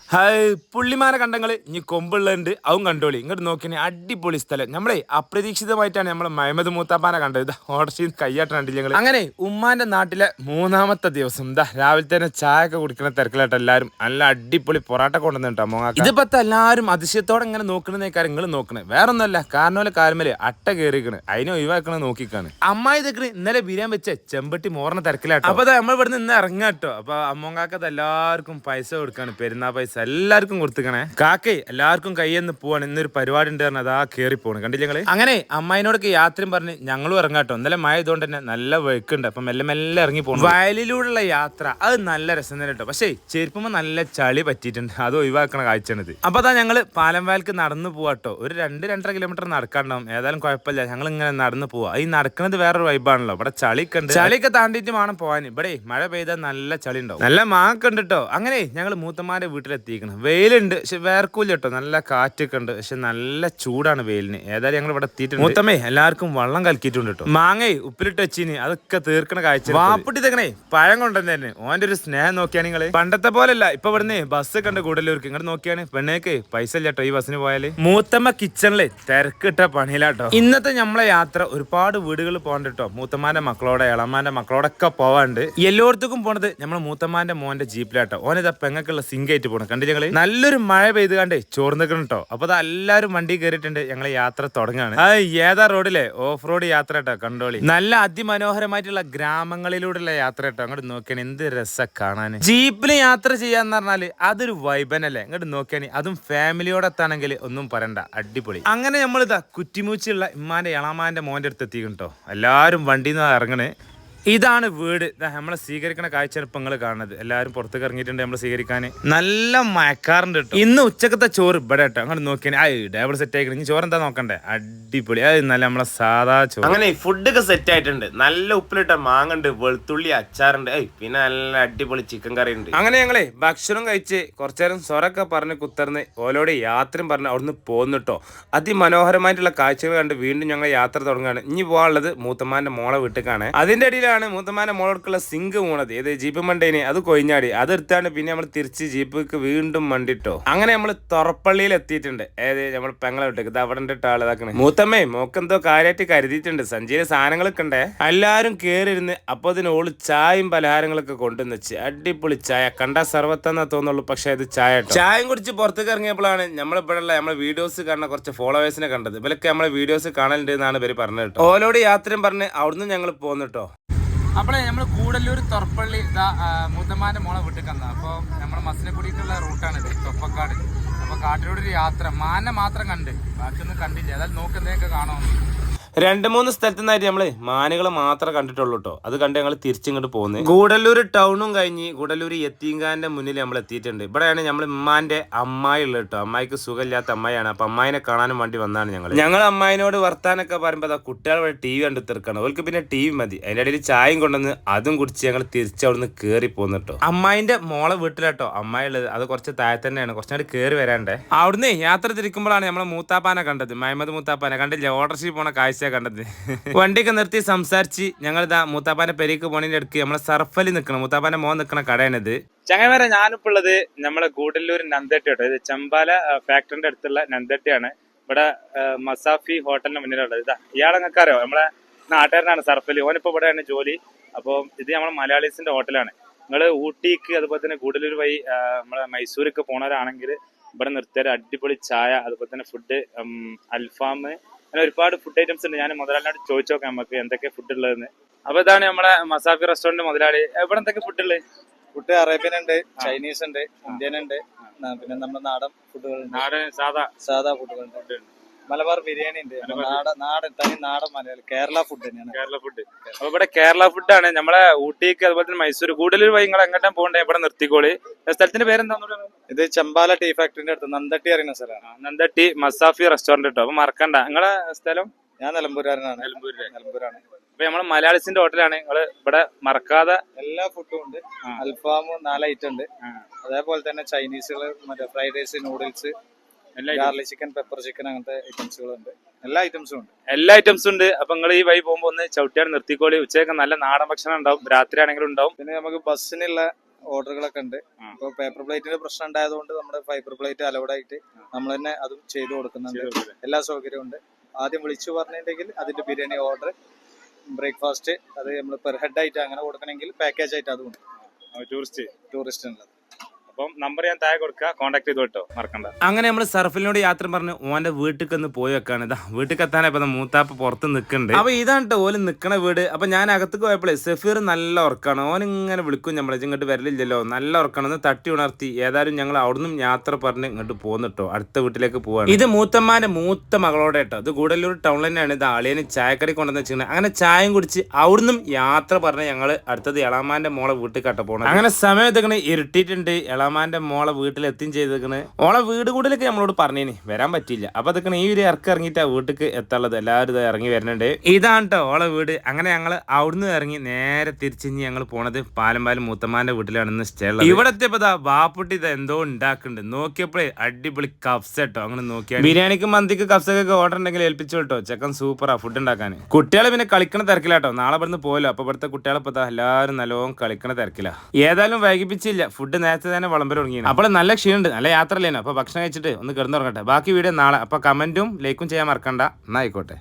Hi പുള്ളിമാരെ കണ്ടങ്ങള് ഇനി കൊമ്പുള്ളുണ്ട് അവൻ കണ്ടോളി ഇങ്ങോട്ട് നോക്കിയാൽ അടിപൊളി സ്ഥലം നമ്മളെ അപ്രതീക്ഷിതമായിട്ടാണ് നമ്മളെ മഹമ്മദ് മൂത്താപ്പാനെ കണ്ടത് ഇതാ ഓടർഷീന്ന് കയ്യാട്ടം കണ്ടില്ല അങ്ങനെ ഉമ്മാന്റെ നാട്ടിലെ മൂന്നാമത്തെ ദിവസം ഇതാ രാവിലെ തന്നെ ചായ ഒക്കെ കുടിക്കുന്ന തിരക്കിലായിട്ട് എല്ലാവരും നല്ല അടിപൊളി പൊറാട്ട കൊണ്ടുവന്നിട്ടോ മോങ്ങാക്ക ഇതിപ്പത്തെ എല്ലാവരും അതിശയത്തോടെ ഇങ്ങനെ നോക്കണേക്കാർ നിങ്ങൾ നോക്കണേ വേറെ ഒന്നുമല്ല കാരണം കാലമേല് അട്ട കയറിക്കണ് അതിനെ ഒഴിവാക്കണ നോക്കിക്കാണ് അമ്മായി ഇതൊക്കെ ഇന്നലെ ബിരിയാണി വെച്ച ചെമ്പട്ടി മോറിന തിരക്കിലാട്ടോ അപ്പൊ നമ്മൾ ഇവിടുന്ന് ഇന്ന് ഇറങ്ങാട്ടോ അപ്പൊ അമ്മോങ്കാക്കത് എല്ലാവർക്കും പൈസ കൊടുക്കാണ് പെരുന്നാ പൈസ എല്ലാവർക്കും കൊടുത്തുക്കണേ കാക്കേ എല്ലാവർക്കും കയ്യെന്ന് പോവാണ് ഇന്നൊരു പരിപാടി ഉണ്ട് പറഞ്ഞാൽ അതാ കയറി പോണ് കണ്ടില്ല ഞങ്ങള് അങ്ങനെ അമ്മായിനോടൊക്കെ യാത്രയും പറഞ്ഞ് ഞങ്ങളും ഇറങ്ങാട്ടോ ഇന്നലെ മഴ ഇതുകൊണ്ട് തന്നെ നല്ല വെക്കുണ്ട് അപ്പൊ മെല്ലെ മെല്ലെ ഇറങ്ങി പോകണം വയലിലൂടെയുള്ള യാത്ര അത് നല്ല രസം തന്നെ കേട്ടോ പക്ഷേ ചെരുപ്പുമ്പോ നല്ല ചളി പറ്റിയിട്ടുണ്ട് അത് ഒഴിവാക്കണ കാഴ്ചയാണിത് അപ്പൊ അതാ ഞങ്ങള് പാലം വയൽക്ക് നടന്നു പോവാട്ടോ ഒരു 2-2.5 കിലോമീറ്റർ നടക്കാണ്ടാവും ഏതായാലും കുഴപ്പമില്ല ഞങ്ങൾ ഇങ്ങനെ നടന്നു പോവാ ഈ നടക്കുന്നത് വേറൊരു വൈബാണല്ലോ ഇവിടെ ചളിയൊക്കെ ഉണ്ട് ചളിയൊക്കെ താണ്ടിയിട്ട് വേണം പോവാൻ ഇവിടെ മഴ പെയ്താൽ നല്ല ചളി ഉണ്ടാവും നല്ല മാങ്ങ ഉണ്ട് കേട്ടോ അങ്ങനെ ഞങ്ങൾ മൂത്തമാരുടെ വീട്ടിലെത്തിക്കണം വെയിലുണ്ട് പക്ഷെ വേർക്കൂല കേട്ടോ നല്ല കാറ്റൊക്കെ ഉണ്ട് പക്ഷെ നല്ല ചൂടാണ് വെയിലിന് ഏതായാലും ഞങ്ങൾ ഇവിടെ എത്തിയിട്ടുണ്ട് മൂത്തമ്മേ എല്ലാവർക്കും വെള്ളം കലക്കിയിട്ടുണ്ട് കേട്ടോ മാങ്ങേ ഉപ്പിലിട്ട് വെച്ചിന് അതൊക്കെ തീർക്കണ കാഴ്ച വാപ്പിട്ടി തെക്കണേ പഴം കൊണ്ടുവന്നെ തന്നെ ഓന്റെ ഒരു സ്നേഹം നോക്കിയാണ് നിങ്ങള് പണ്ടത്തെ പോലല്ല ഇപ്പൊ ഇവിടുന്ന് ബസ് കണ്ട് കൂടുതലൂർക്ക് ഇങ്ങോട്ട് നോക്കിയാണ് പെണ്ണേക്ക് പൈസ ഇല്ല കേട്ടോ ഈ ബസ്സിന് പോയാല് മൂത്തമ്മ കിച്ചണില് തിരക്കിട്ട പണിയിലാട്ടോ ഇന്നത്തെ നമ്മളെ യാത്ര ഒരുപാട് വീടുകൾ പോകണ്ട കേട്ടോ മൂത്തമ്മാന്റെ മക്കളോടെ ഇളമാന്റെ മക്കളോടൊക്കെ പോവാണ്ട് എല്ലായിടത്തേക്കും പോണത് നമ്മളെ മൂത്തമ്മാന്റെ മോന്റെ ജീപ്പിലാട്ടോ ഓനിതാ പെങ്ങക്കുള്ള സിംഗായിട്ട് പോണം കണ്ടു ഞങ്ങള് നല്ലൊരു മഴ പെയ്ത് കണ്ടേ ചോർന്നിക്കണം കേട്ടോ അപ്പൊ അത് എല്ലാരും വണ്ടി കയറിയിട്ടുണ്ട് ഞങ്ങളെ യാത്ര തുടങ്ങാണ് ഏതാ റോഡിലെ ഓഫ് റോഡ് യാത്ര കേട്ടോ കണ്ടോളി നല്ല അതിമനോഹരമായിട്ടുള്ള ഗ്രാമങ്ങളിലൂടെയുള്ള യാത്ര കേട്ടോ അങ്ങോട്ട് നോക്കിയാണ് എന്ത് രസം കാണാൻ ജീപ്പില് യാത്ര ചെയ്യാന്ന് പറഞ്ഞാല് അതൊരു വൈബനല്ലേ ഇങ്ങോട്ട് നോക്കിയാണി അതും ഫാമിലിയോടെ എത്താണെങ്കിൽ ഒന്നും പറയണ്ട അടിപൊളി അങ്ങനെ നമ്മളിതാ കുറ്റിമൂച്ചിയുള്ള ഇമ്മാന്റെ ഇളമാന്റെ മോന്റെ അടുത്ത് എത്തിക്കും കേട്ടോ എല്ലാരും വണ്ടിയിൽ നിന്ന് ഇറങ്ങണേ ഇതാണ് വീട് നമ്മളെ സ്വീകരിക്കണ കാഴ്ച ഇപ്പൊ നിങ്ങൾ കാണുന്നത് എല്ലാവരും പുറത്തേക്ക് ഇറങ്ങിയിട്ടുണ്ട് നമ്മളെ സ്വീകരിക്കാൻ നല്ല മയക്കാറുണ്ട് കേട്ടോ ഇന്ന് ഉച്ചക്കത്തെ ചോറ് ഇവിടെ കേട്ടോ അങ്ങോട്ട് നോക്കിയാൽ ടേബിൾ സെറ്റ് ആയിക്കണെങ്കിൽ ചോറ് എന്താ നോക്കണ്ടേ അടിപൊളി അത് നല്ല നമ്മളെ സാധാ ചോറ് അങ്ങനെ ഫുഡൊക്കെ സെറ്റ് ആയിട്ടുണ്ട് നല്ല ഉപ്പിലിട്ട മാങ്ങുണ്ട് വെളുത്തുള്ളി അച്ചാറുണ്ട് പിന്നെ നല്ല അടിപൊളി ചിക്കൻ കറി ഉണ്ട് അങ്ങനെ ഞങ്ങളെ ഭക്ഷണം കഴിച്ച് കുറച്ചേരം സ്വരൊക്കെ പറഞ്ഞ് കുത്തർന്ന് ഓലോടെ യാത്രയും പറഞ്ഞ് അവിടുന്ന് പോന്നിട്ടോ അതിമനോഹരമായിട്ടുള്ള കാഴ്ചകൾ കണ്ട് വീണ്ടും ഞങ്ങൾ യാത്ര തുടങ്ങുകയാണ് ഇനി പോകാനുള്ളത് മൂത്തമ്മാന്റെ മോളെ വീട്ടിലേക്കാണ് അതിന്റെ അടിയിൽ മൂത്തമാന്റെ മോളോടുക്കുള്ള സിങ്ക് പോണത് ഏത് ജീപ്പ് മണ്ടേന് അത് കൊയിഞ്ഞാടി അതെടുത്താണ് പിന്നെ നമ്മൾ തിരിച്ച് ജീപ്പിക്ക് വീണ്ടും മണ്ടിട്ടോ അങ്ങനെ നമ്മൾ തൊറപ്പള്ളിയിൽ എത്തിയിട്ടുണ്ട് ഏത് നമ്മൾ പെങ്ങളെ വിട്ടേക്ക് ഇത് അവിടെ ഇട്ട് ആളതാക്കണേ മൂത്തമ്മേ മോക്കെന്തോ കാര്യമായിട്ട് കരുതിയിട്ടുണ്ട് സഞ്ചിയിലെ സാധനങ്ങളൊക്കെ ഉണ്ടേ എല്ലാരും കേറിയിരുന്ന് അപ്പൊ അതിന് ഓള് ചായയും പലഹാരങ്ങളൊക്കെ കൊണ്ടുവന്ന് വെച്ച് അടിപൊളി ചായ കണ്ട സർവത്തെന്നാ തോന്നുള്ളൂ പക്ഷെ ഇത് ചായ ചായം കുടിച്ച് പുറത്തേക്ക് ഇറങ്ങിയപ്പോഴാണ് നമ്മളിപ്പോഴുള്ള നമ്മളെ വീഡിയോസ് കാണുന്ന കുറച്ച് ഫോളോവേഴ്സിനെ കണ്ടത് ഇവരൊക്കെ നമ്മളെ വീഡിയോസ് കാണലുണ്ട് എന്നാണ് ഇവര് പറഞ്ഞത് കേട്ടോ ഓലോട് യാത്രയും പറഞ്ഞ് അവിടുന്ന് ഞങ്ങൾ പോന്നിട്ടോ അപ്പോഴേ നമ്മൾ കൂടല്ലൂർ തൊറപ്പള്ളി മൂത്തമ്മാന്റെ മോളെ വീട്ടിൽ കന്ന അപ്പോൾ നമ്മൾ മസിനെ കൂടിയിട്ടുള്ള റൂട്ടാണിത് തൊപ്പക്കാട് അപ്പോൾ കാട്ടിലൂടെ ഒരു യാത്ര മാനെ മാത്രം കണ്ട് ബാക്കിയൊന്നും കണ്ടില്ല അതായത് നോക്കുന്നതൊക്കെ കാണാമെന്ന് 2-3 സ്ഥലത്തു നിന്നായിട്ട് നമ്മള് മാനുകളെ മാത്രമേ കണ്ടിട്ടുള്ളൂ കേട്ടോ അത് കണ്ട് ഞങ്ങൾ തിരിച്ചിങ്ങോട്ട് പോകുന്നത് ഗൂഡല്ലൂർ ടൗണും കഴിഞ്ഞ് ഗൂഡല്ലൂർ യത്തീങ്കാന്റെ മുന്നിൽ നമ്മൾ എത്തിയിട്ടുണ്ട് ഇവിടെയാണ് നമ്മൾ ഉമ്മാന്റെ അമ്മായി ഉള്ളത് കേട്ടോ അമ്മായിക്ക് സുഖമില്ലാത്ത അമ്മായിയാണ് അപ്പൊ അമ്മായിനെ കാണാനും വേണ്ടി വന്നാണ് ഞങ്ങൾ അമ്മായിനോട് വർത്താനൊക്കെ പറയുമ്പോൾ കുട്ടികൾ വഴി ടി വി കണ്ടു തീർക്കണം അവർക്ക് പിന്നെ ടി വി മതി അതിന്റെ ഇടയിൽ ചായയും കൊണ്ടുവന്ന് അതും കുടിച്ച് ഞങ്ങൾ തിരിച്ച് അവിടുന്ന് കയറി പോന്നു കേട്ടോ അമ്മായിന്റെ മോളെ വീട്ടിലാട്ടോ അമ്മായി ഉള്ളത് അത് കുറച്ച് താഴെ തന്നെയാണ് കുറച്ചുകൂടി കയറി വരാണ്ടേ അവിടുന്ന് യാത്ര തിരിക്കുമ്പോഴാണ് നമ്മളെ മൂത്താപ്പാനെ കണ്ടത് മഹമ്മദ് മൂത്താപ്പാനെ കണ്ടില്ല ഓട്ടർഷിപ്പ് പോണ കാഴ്ച കണ്ടത് വണ്ടിയൊക്കെ നിർത്തി സംസാരിച്ച് ഞങ്ങൾ ഇതാ മൂത്താപ്പാന്റെ പെരേക്ക് പോണതിന്റെ അടുക്ക് നമ്മളെ സർഫലി നിൽക്കണം മൂത്താപ്പാന്റെ മോൻ നിൽക്കണ കടയാണിത് ചങ്ങായിമാരെ ഞാനിപ്പോ ഉള്ളത് നമ്മളെ ഗൂഡല്ലൂർ നന്ദട്ടി കേട്ടോ ഇത് ചമ്പാല ഫാക്ടറിന്റെ അടുത്തുള്ള നന്ദട്ടിയാണ് ഇവിടെ മസാഫി ഹോട്ടലിന്റെ മുന്നിലുള്ളത് ഇതാ ഇയാളെ നിങ്ങൾക്ക് അറിയോ നമ്മളെ നാട്ടുകാരനാണ് സർഫലി ഓനിപ്പോ ഇവിടെയാണ് ജോലി അപ്പോൾ ഇത് നമ്മളെ മലയാളീസിന്റെ ഹോട്ടലാണ് നിങ്ങൾ ഊട്ടിക്ക് അതുപോലെ തന്നെ ഗൂഡല്ലൂർ വഴി നമ്മളെ മൈസൂർക്ക് പോണവരാണെങ്കിൽ ഇവിടെ നിർത്തിയ അടിപൊളി ചായ അതുപോലെ തന്നെ ഫുഡ് അൽഫാം അങ്ങനെ ഒരുപാട് ഫുഡ് ഐറ്റംസ് ഉണ്ട് ഞാൻ മുതലാളിനോട് ചോദിച്ചു നോക്കാം നമുക്ക് എന്തൊക്കെ ഫുഡ് ഉള്ളതെന്ന് അപ്പൊ ഇതാണ് നമ്മളെ മസാഫി റെസ്റ്റോറന്റ് മുതലാളി ഇവിടെ എന്തൊക്കെ ഫുഡ് ഉള്ളത് ഫുഡ് അറേബ്യൻ ഉണ്ട് ചൈനീസ് ഉണ്ട് ഇന്ത്യൻ ഉണ്ട് പിന്നെ നമ്മുടെ നാടൻ ഫുഡുകൾ നാടൻ സാധാ ഫുഡുകളുണ്ട് മലബാർ ബിരിയാണി ഉണ്ട് നാടൻ തനി നാടൻ മലയാളം കേരള ഫുഡ് തന്നെയാണ് കേരള ഫുഡ് അപ്പൊ ഇവിടെ കേരള ഫുഡാണ് നമ്മളെ ഊട്ടിക്ക് അതുപോലെ തന്നെ മൈസൂർ ഗൂഡല്ലൂർ വഴി നിങ്ങൾ എങ്ങോട്ടാ പോകണ്ടേ ഇവിടെ നിർത്തിക്കോളി സ്ഥലത്തിന്റെ പേരെന്താ ഇത് ചമ്പാല ടീ ഫാക്ടറിന്റെ അടുത്ത് നന്ദട്ടി അറിയുന്ന സ്ഥലമാണ് നന്ദട്ടി മസാഫി റെസ്റ്റോറന്റ് കേട്ടോ അപ്പൊ മറക്കണ്ട നിങ്ങളെ സ്ഥലം ഞാൻ നിലമ്പൂരാണ് അപ്പൊ നമ്മളെ മലയാളീസിന്റെ ഹോട്ടലാണ് നിങ്ങള് ഇവിടെ മറക്കാതെ എല്ലാ ഫുഡും ഉണ്ട് അൽഫാം 4 ഐറ്റം ഉണ്ട് അതേപോലെ തന്നെ ചൈനീസുകൾ മറ്റേ fried rice noodles garlic chicken pepper chicken അങ്ങനത്തെ ഐറ്റംസുകളുണ്ട് എല്ലാ ഐറ്റംസും ഉണ്ട് അപ്പൊ നിങ്ങൾ ഈ വഴി പോകുമ്പോ ഒന്ന് ചവിട്ടിയാണ് നിർത്തിക്കോളി ഉച്ചയൊക്കെ നല്ല നാടൻ ഭക്ഷണം ഉണ്ടാവും രാത്രി ആണെങ്കിലും ഉണ്ടാവും പിന്നെ നമുക്ക് ബസ്സിനുള്ള ഓർഡറുകളൊക്കെ ഉണ്ട്. ഇപ്പൊ പേപ്പർ പ്ലേറ്റിന്റെ പ്രശ്നം ഉണ്ടായതുകൊണ്ട് നമ്മുടെ ഫൈബർ പ്ലേറ്റ് അലൗഡ് ആയിട്ട് നമ്മൾ തന്നെ അതും ചെയ്തു കൊടുക്കുന്നുണ്ട്. എല്ലാ സൗകര്യവും ഉണ്ട്. ആദ്യം വിളിച്ചു പറഞ്ഞിട്ടുണ്ടെങ്കിൽ അതിന്റെ ബിരിയാണി ഓർഡർ, ബ്രേക്ക്ഫാസ്റ്റ് അത് നമ്മൾ പെർ ഹെഡ് ആയിട്ട് അങ്ങനെ കൊടുക്കണമെങ്കിൽ പാക്കേജ് ആയിട്ട് അതും ടൂറിസ്റ്റിനുള്ളത്. അപ്പം നമ്പർ ഞാൻ താഴെ കൊടുക്കുക, കോൺടാക്ട് ചെയ്ത് കേട്ടോ, മറക്കണ്ട. അങ്ങനെ നമ്മൾ സർഫിലിനോട് യാത്ര പറഞ്ഞ് ഓന്റെ വീട്ടിൽ ഒന്ന് പോയി വെക്കാണ്. ഇതാ വീട്ടിൽ എത്താനപ്പോ മൂത്താപ്പ് പുറത്ത് നിൽക്കുന്നുണ്ട്. അപ്പൊ ഇതാണ് ഓല് നിക്കണ വീട്. അപ്പൊ ഞാൻ അകത്തേക്ക് പോയപ്പോഴേ സഫീർ നല്ല ഉറക്കാണ്. ഓൻ ഇങ്ങനെ വിളിക്കും നമ്മളെ ഇങ്ങോട്ട് വരലില്ലല്ലോ, നല്ല ഉറക്കാണെന്ന് തട്ടി ഉണർത്തി. ഏതായാലും ഞങ്ങൾ അവിടുന്ന് യാത്ര പറഞ്ഞ് ഇങ്ങോട്ട് പോന്നിട്ടോ, അടുത്ത വീട്ടിലേക്ക് പോവാണ്. ഇത് മൂത്തമ്മാന്റെ മൂത്ത മകളോടെ കേട്ടോ. ഇത് ഗൂഡല്ലൂർ ടൗണിൽ തന്നെയാണ്. ഇത് ആളിയന് ചായക്കടി കൊണ്ടുവന്ന് വെച്ചിരുന്നത്. അങ്ങനെ ചായയും കുടിച്ച് അവിടുന്ന് യാത്ര പറഞ്ഞ് ഞങ്ങള് അടുത്തത് എളാമാന്റെ മോളെ വീട്ടിൽ കട്ട പോകണം. അങ്ങനെ സമയം എത്തിക്കണേ ഇരുട്ടിയിട്ടുണ്ട്. എളാമാന്റെ മോളെ വീട്ടിലെത്തും ചെയ്തേക്കണ്. ഓളെ വീട് കൂടുതലൊക്കെ നമ്മളോട് പറഞ്ഞേനി, വരാൻ പറ്റിയില്ല. അപ്പൊ അതൊക്കെ ഈ ഒരു ഇറങ്ങിയിട്ട് ആ വീട്ടിലേക്ക് എത്താനുള്ളത്. എല്ലാവരും ഇത് ഇറങ്ങി വരുന്നുണ്ട്. ഇതാണ് കേട്ടോ ഓളെ വീട്. അങ്ങനെ ഞങ്ങൾ അവിടുന്ന് ഇറങ്ങി നേരെ തിരിച്ച് ഞങ്ങൾ പോണത് പാലം മൂത്തമ്മാന്റെ വീട്ടിലാണ് ഇന്ന് സ്റ്റേ ഉള്ളത്. ഇവിടെ എത്തിയപ്പോ ബാപ്പുട്ടി ഇത് എന്തോ ഉണ്ടാക്കുന്നുണ്ട്. നോക്കിയപ്പോഴേ അടിപൊളി കഫ്സ് കേട്ടോ. അങ്ങനെ നോക്കിയാൽ ബിരിയാണിക്കും മന്തിക്ക് കഫ്സൊക്കെ ഓർഡർ ഉണ്ടെങ്കിൽ ഏൽപ്പിച്ചു കേട്ടോ. ചെക്കൻ സൂപ്പറാ ഫുഡ് ഉണ്ടാക്കാൻ. കുട്ടികളെ പിന്നെ കളിക്കണ തിരക്കിലാട്ടോ. നാളെ ഇവിടുന്ന് പോയല്ലോ. അപ്പൊ ഇവിടുത്തെ കുട്ടികളെ ഇപ്പൊ എല്ലാവരും നല്ലോണം കളിക്കണ തിരക്കില്ല. ഏതായാലും വൈകിപ്പിച്ചില്ല. ഫുഡ് നേരത്തെ തന്നെ വിളമ്പരം തുടങ്ങി. അപ്പോൾ നല്ല ക്ഷീണുണ്ട്, നല്ല യാത്ര അല്ലേനോ. അപ്പൊ ഭക്ഷണം കഴിച്ചിട്ട് ഒന്ന് കിടന്നുറങ്ങട്ടെ. ബാക്കി വീഡിയോ നാളെ. അപ്പൊ കമന്റും ലൈക്കും ചെയ്യാൻ മറക്കണ്ട. എന്നാ ആയിക്കോട്ടെ.